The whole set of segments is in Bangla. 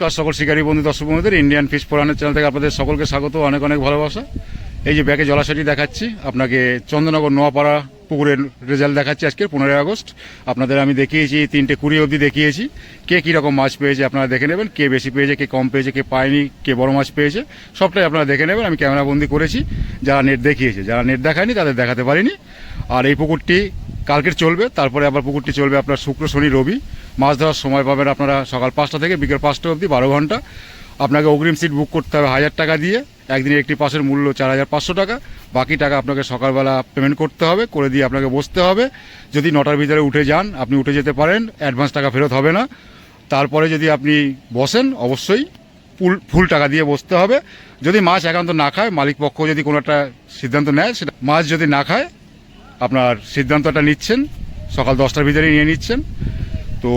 নমস্কার সকল শিকারী বন্ধু দর্শক বন্ধুদের ইন্ডিয়ান ফিশ ফোরানের চ্যানেল থেকে আপনাদের সকলকে স্বাগত, অনেক অনেক ভালোবাসা। এই যে ব্যাকে জলাশয়টি দেখাচ্ছি আপনাকে, চন্দননগর নোয়াপাড়া পুকুরের রেজাল্ট দেখাচ্ছি আজকে 15 আগস্ট। আপনাদের আমি দেখিয়েছি 3:20 অবধি দেখিয়েছি, কে কীরকম মাছ পেয়েছে আপনারা দেখে নেবেন, কে বেশি পেয়েছে, কে কম পেয়েছে, কে পায়নি, কে বড় মাছ পেয়েছে, সবটাই আপনারা দেখে নেবেন। আমি ক্যামেরাবন্দি করেছি, যারা নেট দেখিয়েছে, যারা নেট দেখায়নি তাদের দেখাতে পারিনি। আর এই পুকুরটি কালকের চলবে, তারপরে আবার পুকুরটি চলবে আপনার শুক্র শনি রবি। মাছ ধরার সময় পাবেন আপনারা সকাল 5টা থেকে বিকেল 5টা অবধি, 12 ঘন্টা। আপনাকে অগ্রিম সিট বুক করতে হবে 1000 টাকা দিয়ে। একদিনের একটি পাসের মূল্য 4500 টাকা। বাকি টাকা আপনাকে সকালবেলা পেমেন্ট করতে হবে, করে দিয়ে আপনাকে বসতে হবে। যদি 9টার ভিতরে উঠে যান আপনি উঠে যেতে পারেন, অ্যাডভান্স টাকা ফেরত হবে না। তারপরে যদি আপনি বসেন অবশ্যই ফুল টাকা দিয়ে বসতে হবে। যদি মাছ একান্ত না খায়, মালিক পক্ষ যদি কোনো একটা সিদ্ধান্ত নেয়, সেটা মাছ যদি না খায় আপনার সিদ্ধান্তটা নিচ্ছেন সকাল 10টার ভিতরেই নিয়ে নিচ্ছেন। তো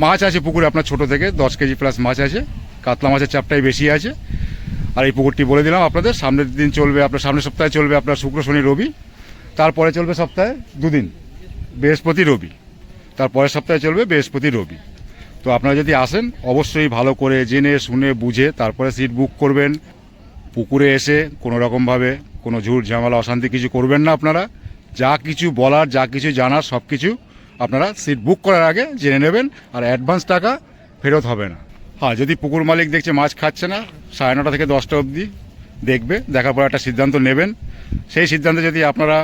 মাছ আছে পুকুরে আপনার ছোট থেকে 10 কেজি প্লাস মাছ আছে, কাতলা মাছের চাপটাই বেশি আছে। আর এই পুকুরটি বলে দিলাম আপনাদের, সামনের দিন চলবে আপনার, সামনের সপ্তাহে চলবে আপনার শুক্র শনি রবি। তারপরে চলবে সপ্তাহে 2 দিন, বৃহস্পতি রবি। তারপরের সপ্তাহে চলবে বৃহস্পতি রবি। তো আপনারা যদি আসেন অবশ্যই ভালো করে জেনে শুনে বুঝে তারপরে সিট বুক করবেন। পুকুরে এসে কোনো রকমভাবে কোনো ঝুট ঝামেলা অশান্তি কিছু করবেন না। আপনারা যা কিছু বলার, যা কিছু জানার সব কিছু আপনারা সিট বুক করার আগে জেনে নেবেন। আর অ্যাডভান্স টাকা ফেরত হবে না। হ্যাঁ, যদি পুকুর মালিক দেখছে মাছ খাচ্ছে না, 9:30 থেকে 10টা অবধি দেখবে, দেখার পর একটা সিদ্ধান্ত নেবেন। সেই সিদ্ধান্তে যদি আপনারা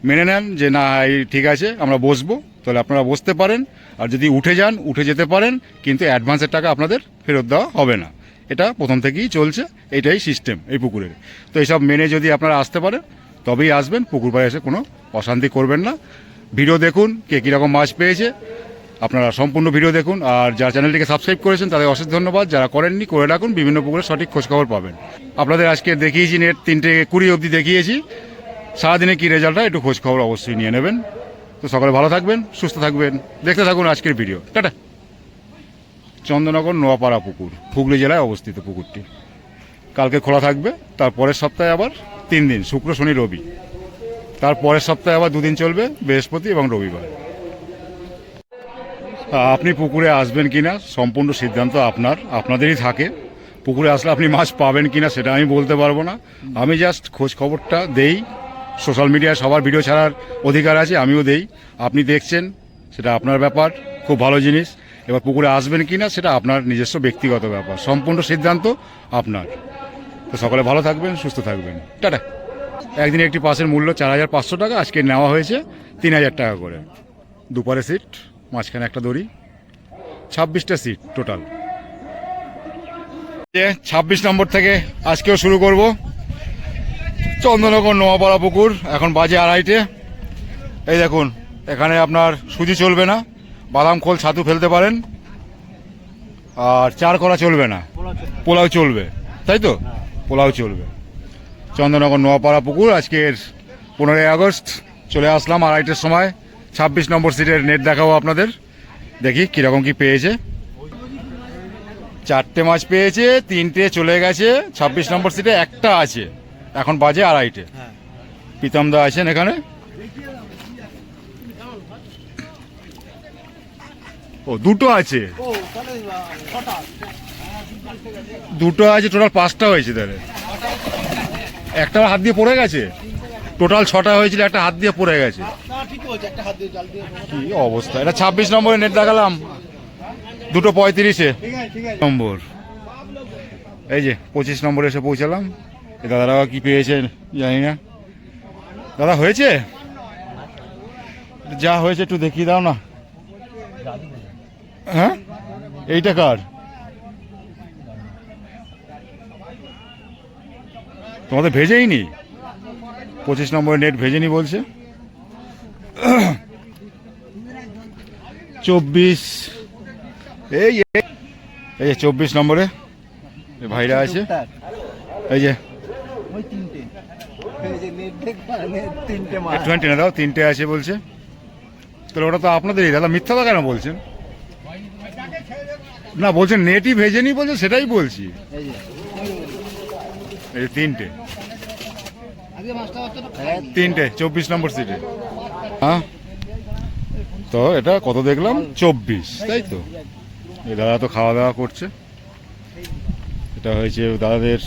মেনে নেন যে না এই ঠিক আছে আমরা বসবো, তাহলে আপনারা বসতে পারেন। আর যদি উঠে যান উঠে যেতে পারেন, কিন্তু অ্যাডভান্সের টাকা আপনাদের ফেরত দেওয়া হবে না। এটা প্রথম থেকেই চলছে, এটাই সিস্টেম এই পুকুরের। তো এইসব মেনে যদি আপনারা আসতে পারেন তবেই আসবেন, পুকুর পাড়ে এসে কোনো অশান্তি করবেন না। ভিডিও দেখুন কে কীরকম মাছ পেয়েছে, আপনারা সম্পূর্ণ ভিডিও দেখুন। আর যারা চ্যানেলটিকে সাবস্ক্রাইব করেছেন তাদের অশেষ ধন্যবাদ, যারা করেননি করে রাখুন, বিভিন্ন পুকুরের সঠিক খোঁজখবর পাবেন। আপনাদের আজকে দেখিয়েছি নেট 3:20 অবধি দেখিয়েছি। সারাদিনে কী রেজাল্ট হয় একটু খোঁজখবর অবশ্যই নিয়ে নেবেন। তো সকালে ভালো থাকবেন, সুস্থ থাকবেন, দেখতে থাকুন আজকের ভিডিও। টাটা। চন্দননগর নোয়াপাড়া পুকুর, হুগলি জেলায় অবস্থিত পুকুরটি। কালকে খোলা থাকবে, তারপরের সপ্তাহে আবার 3 দিন, শুক্র শনি রবি। তারপরের সপ্তাহে আবার 2 দিন চলবে, বৃহস্পতি এবং রবিবার। আপনি পুকুরে আসবেন কিনা সম্পূর্ণ সিদ্ধান্ত আপনাদেরই থাকে। পুকুরে আসলে আপনি মাছ পাবেন কিনা সেটা আমি বলতে পারবো না। আমি জাস্ট খোঁজ খবরটা দেই। সোশ্যাল মিডিয়ায় সবার ভিডিও ছাড়ার অধিকার আছে, আমিও দেই। আপনি দেখছেন সেটা আপনার ব্যাপার, খুব ভালো জিনিস। এবার পুকুরে আসবেন কিনা সেটা আপনার নিজস্ব ব্যক্তিগত ব্যাপার, সম্পূর্ণ সিদ্ধান্ত আপনার। তো সকালে ভালো থাকবেন, সুস্থ থাকবেন, টাটা। একদিনে একটি পাসের মূল্য 4500 টাকা, আজকে নেওয়া হয়েছে 3000 টাকা করে। দুপারে সিট, মাঝখানে একটা দড়ি, 26টা সিট টোটাল। 26 নম্বর থেকে আজকেও শুরু করব। চন্দননগর নোয়াপাড়া পুকুর, এখন বাজে 2:30। এই দেখুন, এখানে আপনার সুজি চলবে না, বাদাম খোল ছাতু ফেলতে পারেন। আর চার করা চলবে না, পোলাও চলবে, তাই তো? পোলাও চলবে। চন্দননগর নোয়াপাড়া পুকুর, আজকের 15 আগস্ট চলে আসলাম 2:30টার সময়। 26 নম্বর সিটের নেট দেখাবো আপনাদের, দেখি কীরকম কি পেয়েছে। 4টে মাছ পেয়েছে, 3টে চলে গেছে। 26 নম্বর সিটে একটা আছে, এখন বাজে 2:30। প্রীতম দা আছেন এখানে। ও, দুটো আছে, দুটো আছে, টোটাল 5টা হয়েছে। তাহলে একটা হাত দিয়ে পড়ে গেছে, টোটাল 6টা হয়েছিল, একটা হাত দিয়ে পড়ে গেছে। কি অবস্থা! এটা 26 নম্বরে নেট দেখালাম, 2:35 নম্বর। এই যে 25 নম্বরে এসে পৌঁছালাম। এই দাদারা কি পেয়েছেন জানি না। দাদা হয়েছে, যা হয়েছে একটু দেখিয়ে দাও না। হ্যাঁ, এইটা কার? তোমাদের ভেজেই নি? 25 নম্বরে নেট ভেজেনি বলছে। 24, এই 24 নম্বরে ভাইরা আছে। এই যে 20 না দাও, 3টে আছে বলছে। তাহলে ওটা তো আপনাদেরই। দাদা মিথ্যা তো কেন বলছেন? না বলছেন নেটই ভেজেনি বলছে, সেটাই বলছি। এই 3টে 24 নম্বর সিটে। হ্যাঁ, তো এটা কত দেখলাম? 24, তাই তো? এই দাদা তো খাওয়া দাওয়া করছে। এটা হয়েছে দাদাদের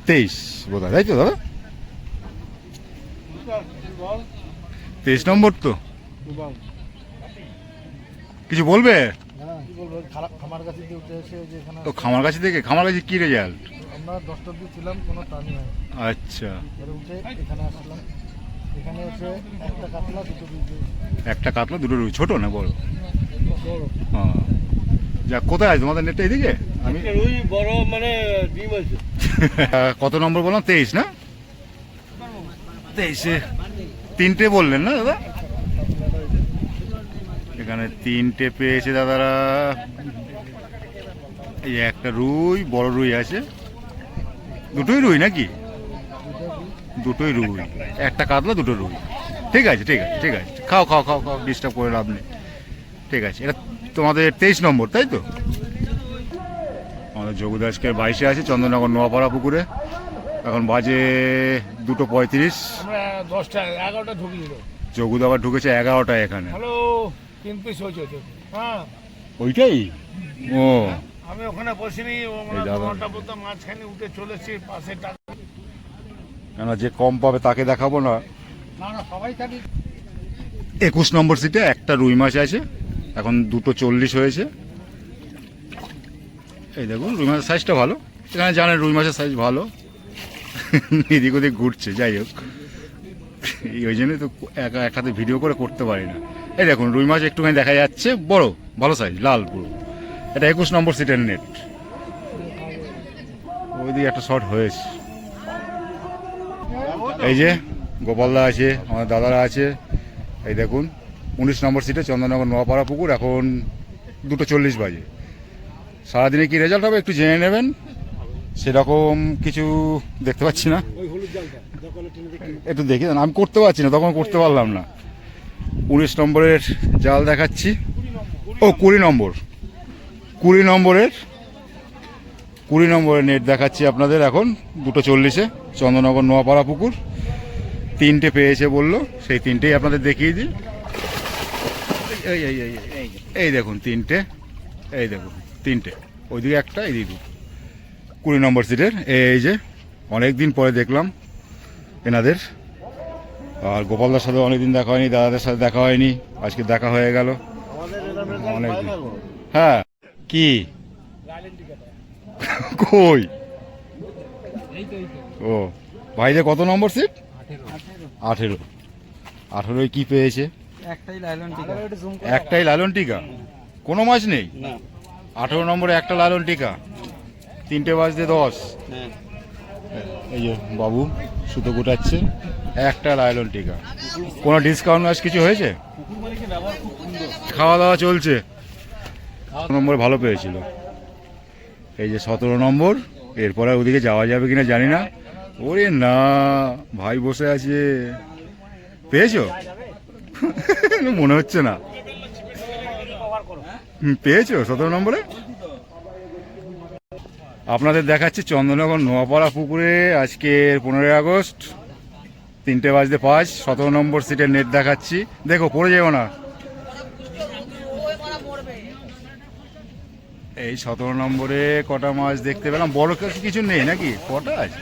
23 বোধ হয়, তাই তো দাদা? 23 নম্বর তো। কিছু বলবে? ও খামারগাছি থেকে। খামারগাছি কি রেজাল্ট? আমরা 10টার দিকে ছিলাম, কোনো টার্নিং হয়। আচ্ছা, এর উঠে এখানে আসলাম। এখানে এসে একটা কাতলা, দুটো রুই। একটা কাতলা দুটো রুই, ছোট না বড়? বড়। হ্যাঁ, যা কোথায় আছে তোমাদের নেটটা? এদিকে আমি রুই বড়, মানে ডিম আছে। কত নম্বর বললাম? 23 না? 23-এ 3টে বললেন না দাদা? এখানে 3টে পেয়েছে দাদারা। এই একটা রুই, বড় রুই আছে। দুটোই রুই নাকি? দুটোই রুই, একটা কাতলা, দুটো রুই। ঠিক আছে, ঠিক আছে, ঠিক আছে। খাও খাও খাও খাও, ডিস্টার্ব করে লাভ নেই। ঠিক আছে, এটা তোমাদের 23 নম্বর, তাই তো? আমাদের যোগুদাসকে 22-এ আছে চন্দননগর নোয়াপাড়া পুকুরে। এখন বাজে 2:35। আমরা 10টা 11টা ঢুকিয়ে। যোগুদা আবার ঢুকেছে 11টায় এখানে। হ্যালো, 3 পিস হয়েছে। হ্যাঁ, ওইটাই। ও, আমি ওখানে বসিনি, এই দাদা। ঘন্টা পর্যন্ত মাঝখানে উঠে চলেছি পাশে টাকা। কেন, যে কম পাবে তাকে দেখাবো না। না না, সবাই জানি। 21 নম্বর সিটে একটা রুই মাছ আছে। এখন 2:40 হয়েছে। এই দেখুন, রুই মাছের সাইজটা ভালো। এখানে জানেন রুই মাছের সাইজ ভালো। এদিক ওদিক ঘুরছে, যাই হোক। ওই জন্যই তো একসাথে ভিডিও করে করতে পারি না। এই দেখুন, রুই মাছ একটুখানি দেখা যাচ্ছে, বড় ভালো সাইজ, লাল পুরো। এটা 21 নম্বর সিটের নেট। ওইদিকে একটা শট হয়েছে। এই যে গোপালদা আছে, আমার দাদারা আছে। এই দেখুন, 19 নম্বর সিটে চন্দননগর নোয়াপাড়া পুকুর। এখন 2:40 বাজে। সারাদিনে কি রেজাল্ট হবে একটু জেনে নেবেন। সেরকম কিছু দেখতে পাচ্ছি না। একটু দেখি, আমি করতে পারছি না, তখন করতে পারলাম না। 19 নম্বরের জাল দেখাচ্ছি। ও 20 নম্বর, 20 নম্বরের নেট দেখাচ্ছি আপনাদের। এখন 2:40-এ চন্দননগর নোয়াপাড়া পুকুর। 3টে পেয়েছে বললো, সেই 3টেই আপনাদের দেখিয়ে দিই। এই এই এই এই দেখুন 3টে। এই দেখুন 3টে, ওইদিকে একটা, এইদিকে দুটো। 20 নম্বর সিটের। এই যে অনেক দিন পরে দেখলাম এনাদের। আর গোপালদার সাথে অনেকদিন দেখা হয়নি, দাদাদের সাথে দেখা হয়নি, আজকে দেখা হয়ে গেল অনেকদিন। হ্যাঁ, কি কই? ও ভাইদের কত নম্বর সিট? 18। কি পেয়েছে? একটাই লালন টিকা। কোনো মাছ নেই? 18 নম্বরে একটা লালন টিকা। 3টে বাজতে 10। এই যে বাবু সুতো গোটাচ্ছে, একটা লালন টিকা। কোনো ডিসকাউন্ট আজ কিছু হয়েছে? খাওয়া দাওয়া চলছে। নম্বর ভালো পেয়েছিল। এই যে 17 নম্বর। এরপরে ওদিকে যাওয়া যাবে কিনা জানি না। ওরে না, ভাই বসে আছে। পেয়েছো? মনে হচ্ছে না। পেয়েছো 17 নম্বরে? আপনাদের দেখাচ্ছি চন্দননগর নোয়াপাড়া পুকুরে আজকে 15 আগস্ট 3:05। 17 নম্বর সিটের নেট দেখাচ্ছি। দেখো, পড়ে যাবো না। এই 17 নম্বরে কটা মাছ দেখতে পেলাম? বড় কিছু নেই নাকি? কটা আছে?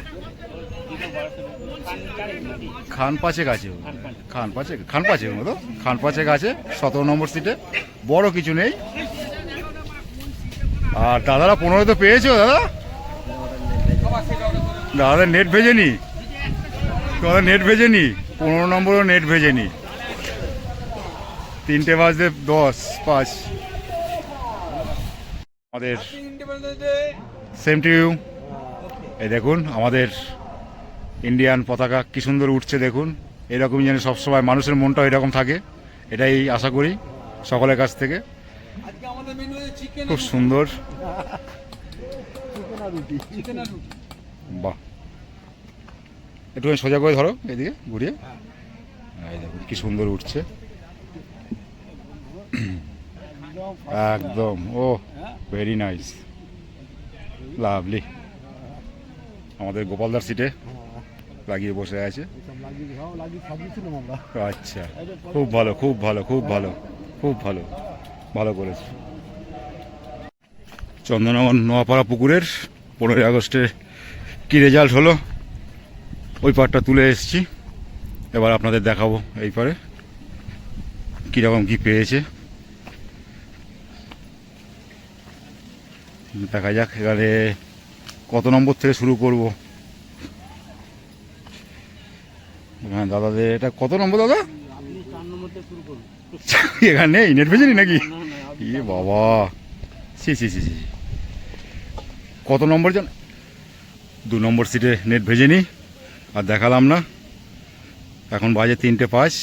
খান পাঁচেক আছে, খান পাঁচেক মতো। খান পাঁচেক আছে 17 নম্বর সিটে। বড় কিছু নেই। আর দাদারা 15 তো পেয়েছো দাদা? দাদাদের নেট ভেজেনি? তোমাদের নেট ভেজেনি? 15 নম্বরও নেট ভেজেনি। 3:10:05। আমাদের সেম টু ইউ। এই দেখুন আমাদের ইন্ডিয়ান পতাকা কি সুন্দর উঠছে দেখুন। এরকমই যেন সবসময় মানুষের মনটাও এরকম থাকে, এটাই আশা করি সকলের কাছ থেকে। খুব সুন্দর। বাহ, একটুখানি সোজা করে ধরো, এদিকে ঘুরিয়ে। এই দেখুন কি সুন্দর উঠছে একদম। ও ভেরি নাইস, লাভলি। আমাদের গোপালদার সিটে লাগিয়ে বসে আছে। আচ্ছা, খুব ভালো, খুব ভালো, খুব ভালো, খুব ভালো, ভালো করেছে। চন্দননগর নোয়াপাড়া পুকুরের 15 আগস্টে কী রেজাল্ট হলো ওই পার্টটা তুলে এসেছি। এবার আপনাদের দেখাবো এই পারে কীরকম কী পেয়েছে। দেখা যাক এবারে কত নম্বর থেকে শুরু করব। হ্যাঁ দাদাদের এটা কত নম্বর দাদা? আপনি 4 নম্বর থেকে শুরু করুন। এখানে নেই নেট ভেজেনি নাকি? না, না, আপনি ইয়ে বাবা, সি সি সি সি, কত নম্বর জান? 2 নম্বর সিটে নেট ভেজেনি আর দেখালাম না। এখন বাজে 3:05।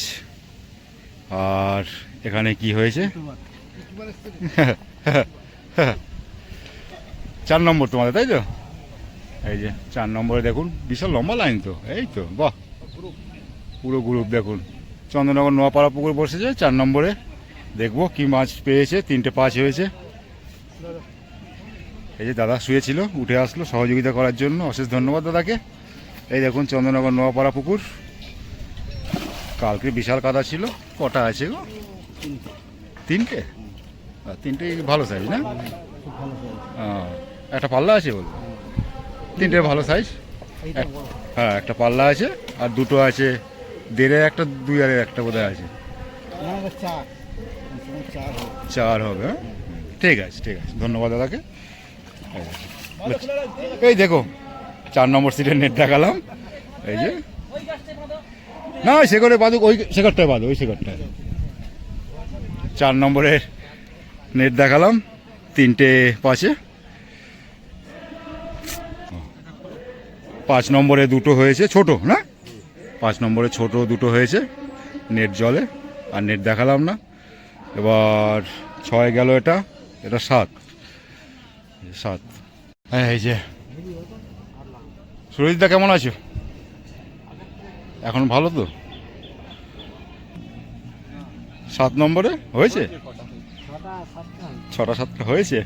আর এখানে কি হয়েছে? 4 নম্বর তোমাদের, তাই তো? এই যে 4 নম্বরে দেখুন, বিশাল লম্বা লাইন তো, এই তো বাহ, পুরো গ্রুপ দেখুন। চন্দ্রনগর নোয়াপাড়া পুকুর বসেছে 4 নম্বরে। দেখবো কি মাছ পেয়েছে। 3:05 হয়েছে। এই যে দাদা শুয়েছিল, উঠে আসলো সহযোগিতা করার জন্য, অশেষ ধন্যবাদ দাদাকে। এই দেখুন চন্দ্রনগর নোয়াপাড়া পুকুর, কালকে বিশাল কাদা ছিল। কটা আছে গো? 3টে। 3টে ভালো সাইজ না? খুব ভালো সাইজ। একটা পাল্লা আছে বলবো, 3টে ভালো সাইজ। এইটা বড়। হ্যাঁ একটা পাল্লা আছে আর দুটো আছে, 1.5 একটা 2 আর একটা বোধহয় আছে। না, এটা 4। 4 হবে। 4 হবে। হ্যাঁ ঠিক আছে ঠিক আছে, ধন্যবাদ দাদাকে। এই দেখো 4 নম্বর সিটের নেট দেখালাম। এই যে না, ওই শেখরে বাদুক, ওই শেখরটায় বাদু, ওই শেখরটায় 4 নম্বরের নেট দেখালাম। 3:05। 5 নম্বরে দুটো হয়েছে ছোট না, 5 নম্বরে ছোট দুটো হয়েছে নেট জলে, আর নেট দেখালাম না। এবার 6 গেল, এটা এটা 7। হ্যাঁ এই যে সুরজিৎদা কেমন আছো? এখন ভালো তো? 7 নম্বরে হয়েছে, 6টা 7টা হয়েছে।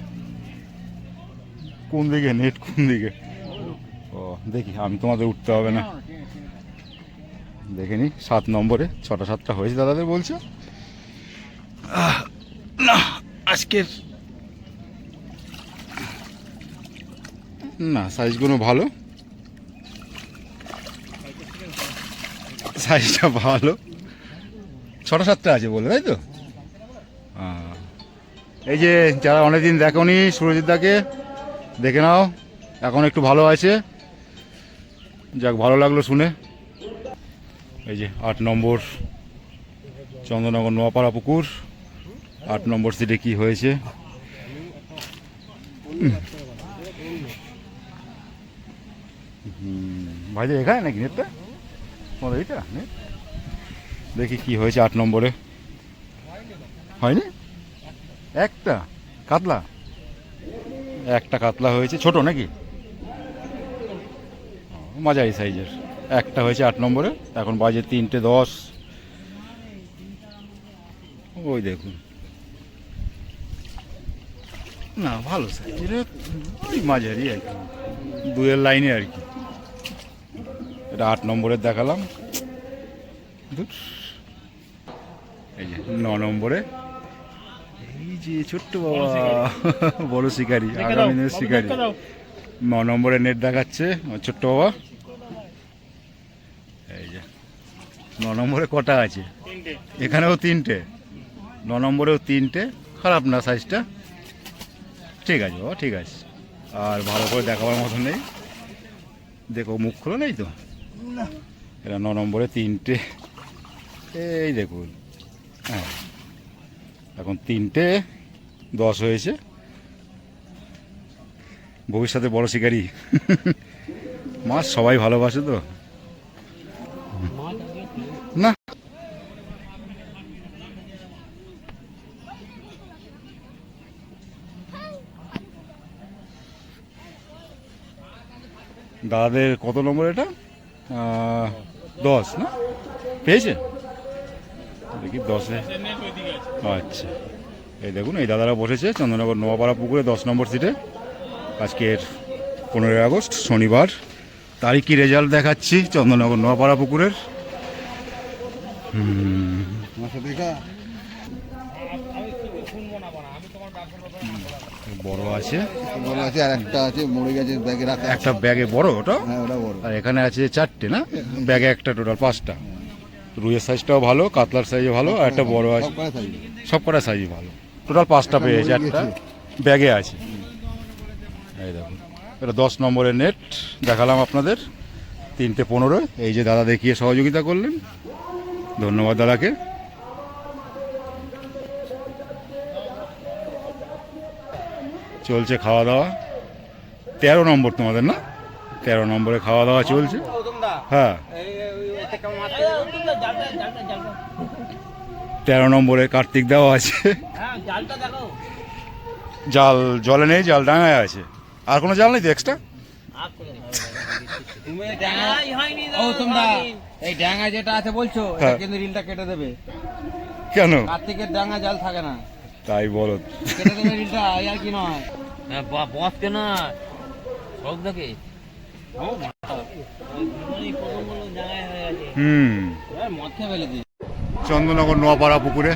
কোন দিকে নেট, কোন দিকে? ও দেখি, আমি তোমাদের উঠতে হবে না, দেখে নি। 7 নম্বরে 6টা 7টা হয়েছে দাদাদের বলছে। না আজকের না, সাইজগুলো ভালো, সাইজটা ভালো। 6টা 7টা আছে বলে, তাই তো? এই যে যারা অনেকদিন দেখোনি সুরজিৎদাকে, দেখে নাও, এখন একটু ভালো আছে। যাক, ভালো লাগলো শুনে। এই যে 8 নম্বর চন্দ্রনগর নোয়াপাড়া পুকুর, 8 নম্বর সিটে কি হয়েছে। ভাইদের এখানে নাকি নেটটা, তোমাদের এইটা নেট? দেখি কি হয়েছে 8 নম্বরে। হয়নি, একটা কাতলা, একটা কাতলা হয়েছে, ছোট নাকি? মাঝারি সাইজের একটা হয়েছে 8 নম্বরে। এখন বাজে 3:10। ওই দেখুন, না ভালো সাইজের, ওই মাঝারি আর কি, 2-এর লাইনে আর কি। এটা 8 নম্বরের দেখালাম। এই যে 9 নম্বরে, এই যে ছোট্ট বাবা, বড় শিকারি, আগামী দিনের শিকারি। 9 নম্বরে নেট দেখাচ্ছে আমার ছোট্ট বাবা। এই যে 9 নম্বরে কটা আছে? এখানেও 3টে, 9 নম্বরেও 3টে। খারাপ না সাইজটা, ঠিক আছে বাবা, ঠিক আছে। আর ভালো করে দেখাবার মতো নেই, দেখো মুখ খোলা নেই তো। এটা 9 নম্বরে 3টে, এই দেখুন। হ্যাঁ এখন 3:10 হয়েছে। ভবিষ্যতে বড় শিকারি। মাছ সবাই ভালোবাসে তো না। দাদাদের কত নম্বর এটা? 10 না, পেয়েছে দেখি 10-এ। আচ্ছা, এই দেখুন এই দাদারা বসেছে চন্দ্রনগর নোয়াপাড়া পুকুরে 10 নম্বর সিটে। আজকের 15 আগস্ট শনিবার, তারিখই রেজাল্ট দেখাচ্ছি চন্দ্রনগর নোয়াপাড়া পুকুরের। দেখা বড় আছে, বড় আছে, আর একটা আছে মরে গেছে ব্যাগে রাখা। একটা ব্যাগে বড় ওটা, হ্যাঁ ওটা বড়। আর এখানে আছে চারটে না, ব্যাগে একটা, টোটাল 5টা। রুইয়ের সাইজটাও ভালো, কাতলার সাইজও ভালো, আর একটা বড় আছে, সব কটা সাইজ। সব কটা সাইজ ভালো। টোটাল 5টা একটা পেয়েছে, মরে একটা গেছে। ব্যাগে আছে। এই দেখুন, এটা 10 নম্বরের নেট দেখালাম আপনাদের, 3টে 15। এই যে দাদা দেখিয়ে সহযোগিতা করলেন, ধন্যবাদ দাদাকে। চলছে খাওয়া দাওয়া, 13 নম্বর তোমাদের না, 13 নম্বরে খাওয়া দাওয়া চলছে। হ্যাঁ, 13 নম্বরে কার্তিক দেওয়া আছে, জাল জলে নেই, জাল ডাঙায় আছে। আর কোনো জাল নেই তো এক্সট্রা? তুমি এই ডাঙা, ও তোমরা এই ডাঙা যেটা আছে বলছো, এটা হ্যাঁ। কিন্তু রিলটা কেটে দেবে। কেন? কার্তিকের ডাঙা জাল থাকে না, তাই বলো। কেটে দেবে রিলটা, আর কি নয়। বস কেন সব দেখে হুম, মধ্যে ফেলে দিই। চন্দ্রনগর নোয়াপাড়া পুকুরে